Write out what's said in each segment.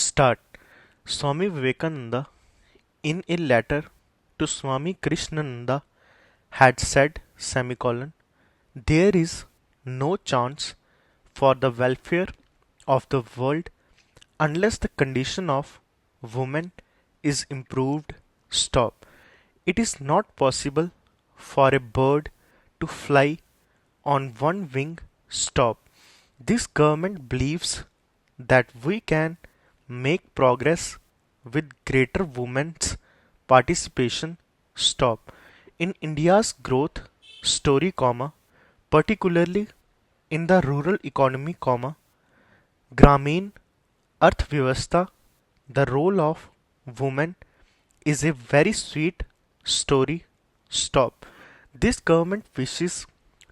Start. Swami Vivekananda, in a letter to Swami Krishnananda, had said, there is no chance for the welfare of the world unless the condition of women is improved. Stop. It is not possible for a bird to fly on one wing. Stop. This government believes that we can make progress with greater women's participation. Stop. In India's growth story, particularly in the rural economy, Gramin Arthvyavastha, the role of women is a very sweet story. Stop. This government wishes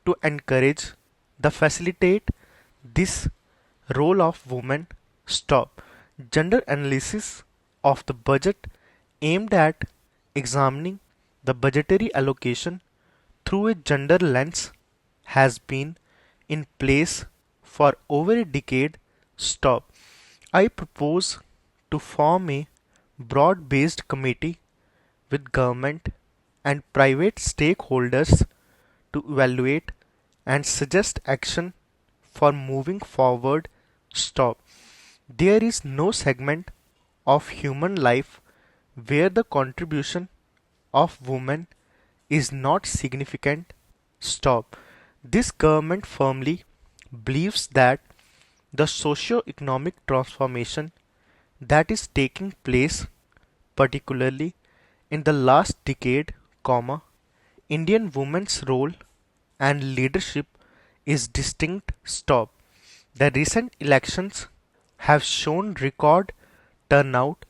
to encourage the facilitate this role of women. Stop. Gender analysis of the budget aimed at examining the budgetary allocation through a gender lens has been in place for over a decade. Stop. I propose to form a broad based committee with government and private stakeholders to evaluate and suggest action for moving forward. Stop. There is no segment of human life where the contribution of women is not significant. Stop. This government firmly believes that the socio-economic transformation that is taking place, particularly in the last decade, Indian women's role and leadership is distinct. Stop. The recent elections have shown record turnout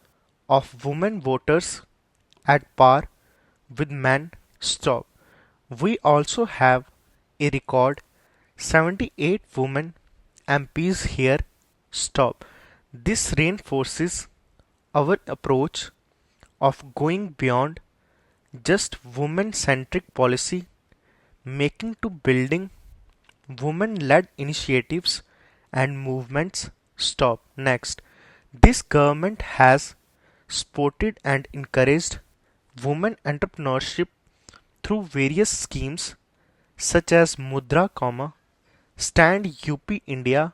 of women voters at par with men. Stop. We also have a record 78 women MPs here. Stop. This reinforces our approach of going beyond just women centric policy making to building women led initiatives and movements. Stop. Next. This government has supported and encouraged women entrepreneurship through various schemes such as Mudra, Stand UP India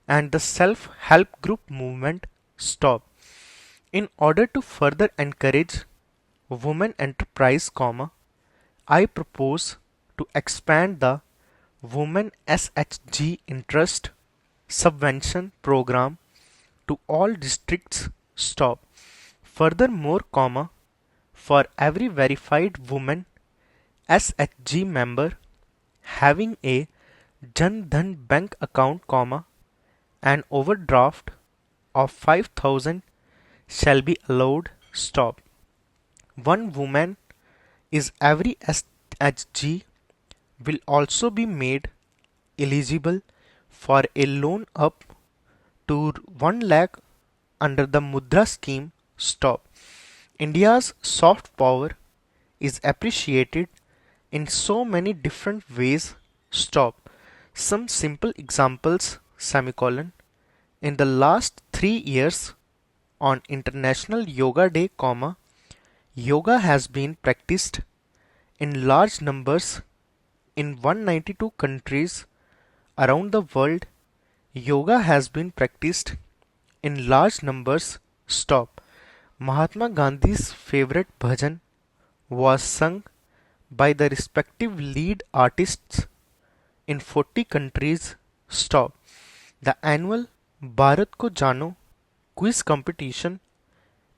and the self-help group movement. Stop. In order to further encourage women enterprise, I propose to expand the Women SHG Interest Subvention Program to all districts. Stop. Furthermore, for every verified woman SHG member having a Jan Dhan bank account, an overdraft of 5,000 shall be allowed. Stop. One woman is every SHG will also be made eligible for a loan up to 1 lakh under the Mudra scheme. Stop. India's soft power is appreciated in so many different ways. Stop. Some simple examples, in the last 3 years on International Yoga Day, yoga has been practiced in large numbers in 192 countries around the world. Yoga has been practiced in large numbers. Stop. Mahatma Gandhi's favorite bhajan was sung by the respective lead artists in 40 countries. Stop. The annual Bharat Ko Jano quiz competition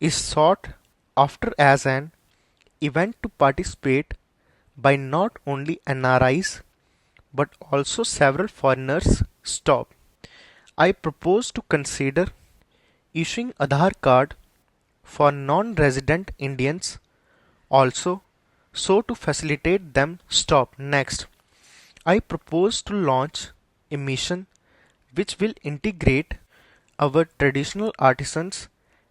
is sought after as an event to participate by not only NRIs but also several foreigners. Stop. I propose to consider issuing Aadhaar card for non-resident Indians also so to facilitate them. Stop. Next. I propose to launch a mission which will integrate our traditional artisans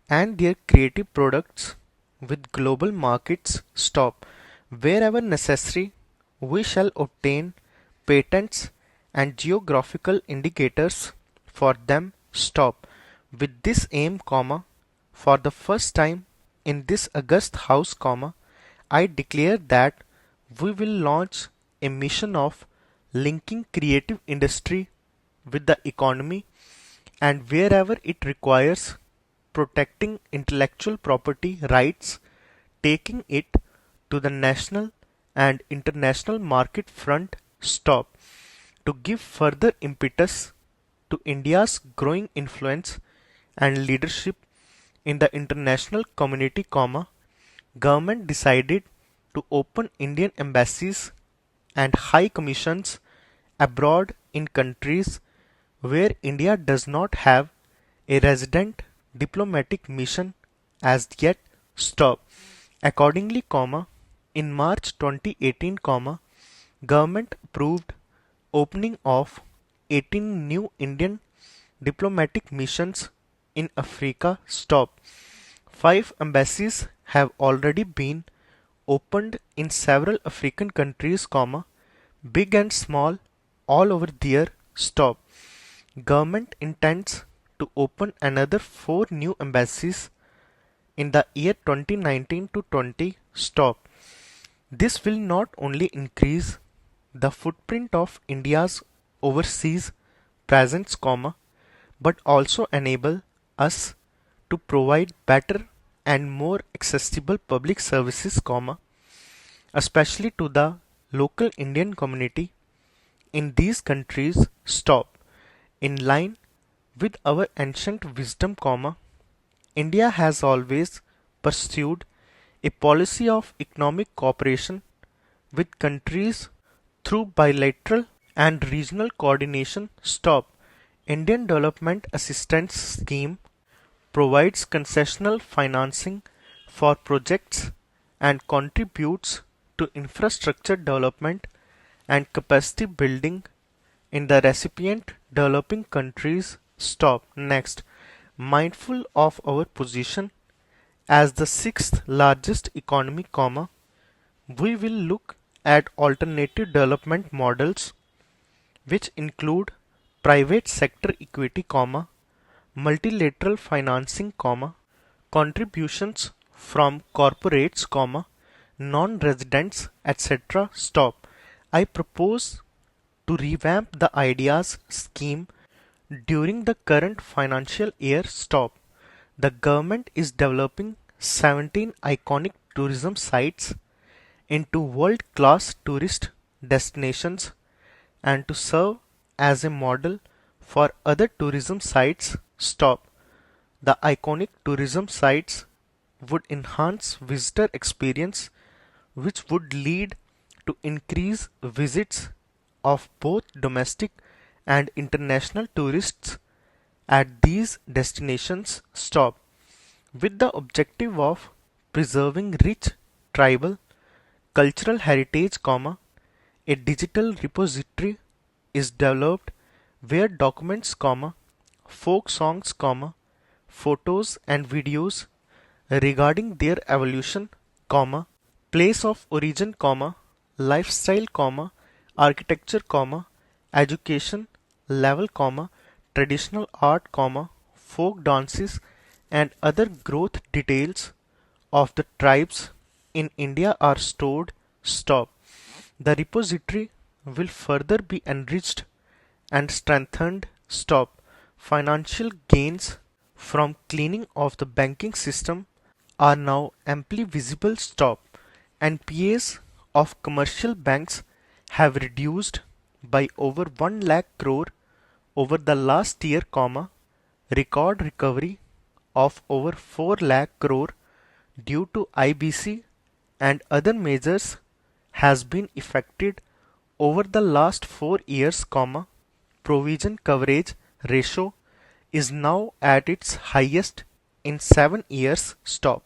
and their creative products with global markets. Stop. Wherever necessary, we shall obtain patents and geographical indicators for them. Stop. With this aim, for the first time in this august house, I declare that we will launch a mission of linking creative industry with the economy, and wherever it requires protecting intellectual property rights, taking it to the national and international market front stop to give further impetus to India's growing influence and leadership in the international community, government decided to open Indian embassies and high commissions abroad in countries where India does not have a resident diplomatic mission as yet. Stop. Accordingly, in March 2018, government approved opening of 18 new Indian diplomatic missions in Africa. Stop. 5 embassies have already been opened in several African countries, big and small, all over there. Stop. Government intends to open another 4 new embassies in the year 2019 to 20. Stop. This will not only increase the footprint of India's overseas presence, but also enable us to provide better and more accessible public services, especially to the local Indian community in these countries. Stop. In line with our ancient wisdom, India has always pursued a policy of economic cooperation with countries through bilateral and regional coordination. Stop. Indian Development Assistance Scheme provides concessional financing for projects and contributes to infrastructure development and capacity building in the recipient developing countries. Stop. Next, mindful of our position as the sixth largest economy, we will look at alternative development models which include private sector equity, multilateral financing, contributions from corporates, non-residents, etc. Stop. I propose to revamp the ideas scheme during the current financial year. Stop. The government is developing 17 iconic tourism sites into world-class tourist destinations and to serve as a model for other tourism sites. Stop. The iconic tourism sites would enhance visitor experience, which would lead to increase visits of both domestic and international tourists at these destinations. Stop. With the objective of preserving rich tribal cultural heritage, a digital repository is developed where documents, folk songs, photos and videos regarding their evolution, place of origin, lifestyle, architecture, education level, traditional art, folk dances and other growth details of the tribes in India are stored. Stop. The repository will further be enriched and strengthened. Stop. Financial gains from cleaning of the banking system are now amply visible. Stop. NPAs of commercial banks have reduced by over 1 lakh crore over the last year, record recovery of over 4 lakh crore due to IBC and other measures has been effected over the last 4 years, provision coverage ratio is now at its highest in 7 years. Stop.